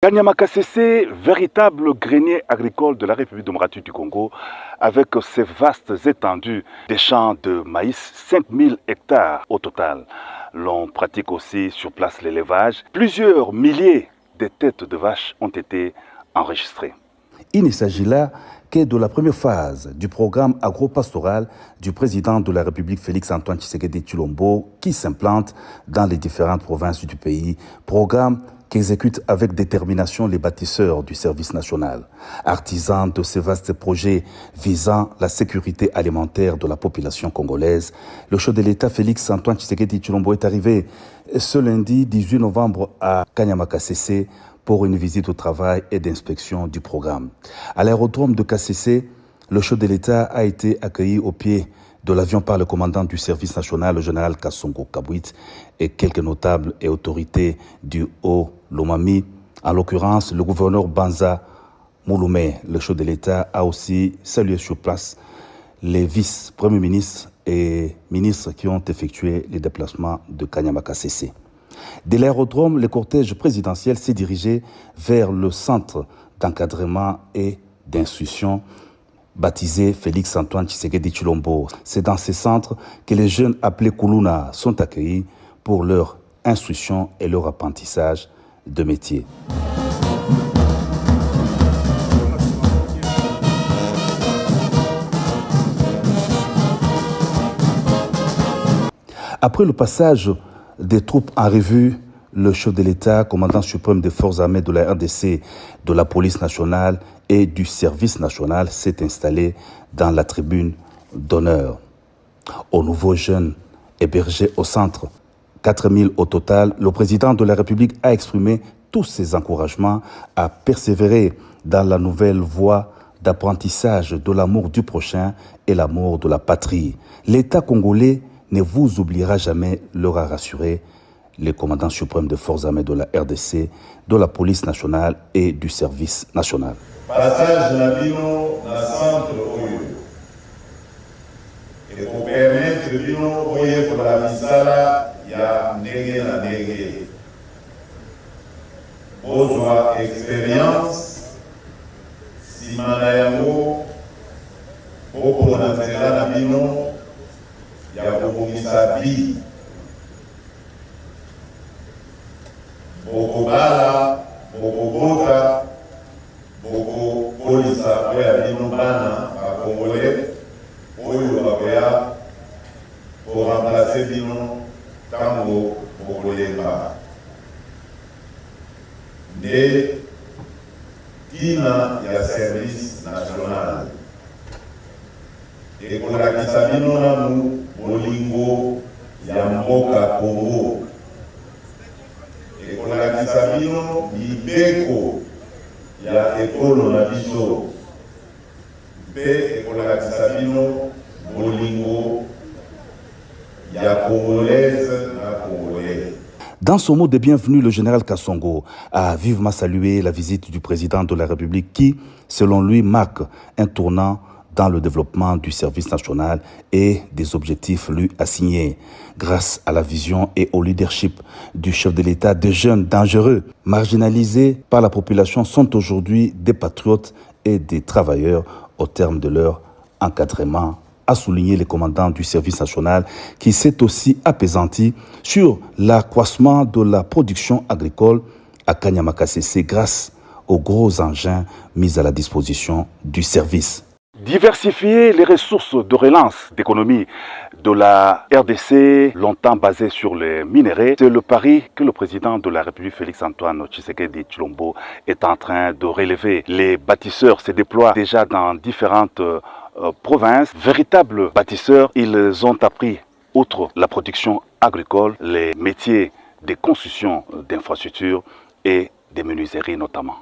Kanyama-Kasese, véritable grenier agricole de la République démocratique du Congo, avec ses vastes étendues des champs de maïs, 5000 hectares au total. L'on pratique aussi sur place l'élevage. Plusieurs milliers de têtes de vaches ont été enregistrées. Il ne s'agit là que de la première phase du programme agro-pastoral du président de la République Félix-Antoine Tshisekedi Tshilombo qui s'implante dans les différentes provinces du pays. Programme qu'exécutent avec détermination les bâtisseurs du service national. Artisans de ces vastes projets visant la sécurité alimentaire de la population congolaise, le chef de l'État Félix-Antoine Tshisekedi Tshilombo est arrivé ce lundi 18 novembre à Kanyama-Kasese pour une visite au travail et d'inspection du programme. À l'aérodrome de Kasese, le chef de l'État a été accueilli au pied de l'avion par le commandant du service national, le général Kassongo Kabwit, et quelques notables et autorités du Haut-Lomami. En l'occurrence, le gouverneur Banza Mouloumé, le chef de l'État, a aussi salué sur place les vice-premiers ministres et ministres qui ont effectué les déplacements de Kanyama-Kasese. De l'aérodrome, le cortège présidentiel s'est dirigé vers le centre d'encadrement et d'instruction baptisé Félix-Antoine Tshisekedi Tshilombo. C'est dans ces centres que les jeunes appelés Kuluna sont accueillis pour leur instruction et leur apprentissage de métier. Après le passage des troupes en revue, le chef de l'État, commandant suprême des forces armées de la RDC, de la police nationale et du service national s'est installé dans la tribune d'honneur. Aux nouveaux jeunes hébergés au centre, 4000 au total, le président de la République a exprimé tous ses encouragements à persévérer dans la nouvelle voie d'apprentissage de l'amour du prochain et l'amour de la patrie. L'État congolais ne vous oubliera jamais, leur a rassuré les commandants suprêmes des forces armées de la RDC, de la police nationale et du service national. Passage Nabino dans le centre Oyo. Et pour permettre Bino Oyo pour la misala, il y a Nege na Nege. Bozwa expérience, Simana Yango, Boko Nanzela Nabino, il y a Boko Misabi. Boko Bala, Boko Bota, Boko Polisa, Oya Bino Bana, à Congolais, Oyo Bakoya, pour remplacer Bino Tango Boko Lemba. De Tina, il y a service national. Et pour la Kisabino Namu, Bolingo, il y a Mboka Congo. Et pour la Kisabino, Libeko, il y a Ekolo Nabiso. Et pour la Kisabino, Bolingo, il y a Congolaise, na Congolais. Dans son mot de bienvenue, le général Kassongo a vivement salué la visite du président de la République qui, selon lui, marque un tournant dans le développement du service national et des objectifs lui assignés. Grâce à la vision et au leadership du chef de l'État, des jeunes dangereux, marginalisés par la population, sont aujourd'hui des patriotes et des travailleurs au terme de leur encadrement, a souligné le commandant du service national qui s'est aussi apaisanti sur l'accroissement de la production agricole à Kanyama-Kasese grâce aux gros engins mis à la disposition du service. Diversifier les ressources de relance d'économie de la RDC, longtemps basée sur les minéraux, c'est le pari que le président de la République Félix-Antoine Tshisekedi Tshilombo est en train de relever. Les bâtisseurs se déploient déjà dans différentes provinces. Véritables bâtisseurs, ils ont appris, outre la production agricole, les métiers de construction d'infrastructures et des menuiseries notamment.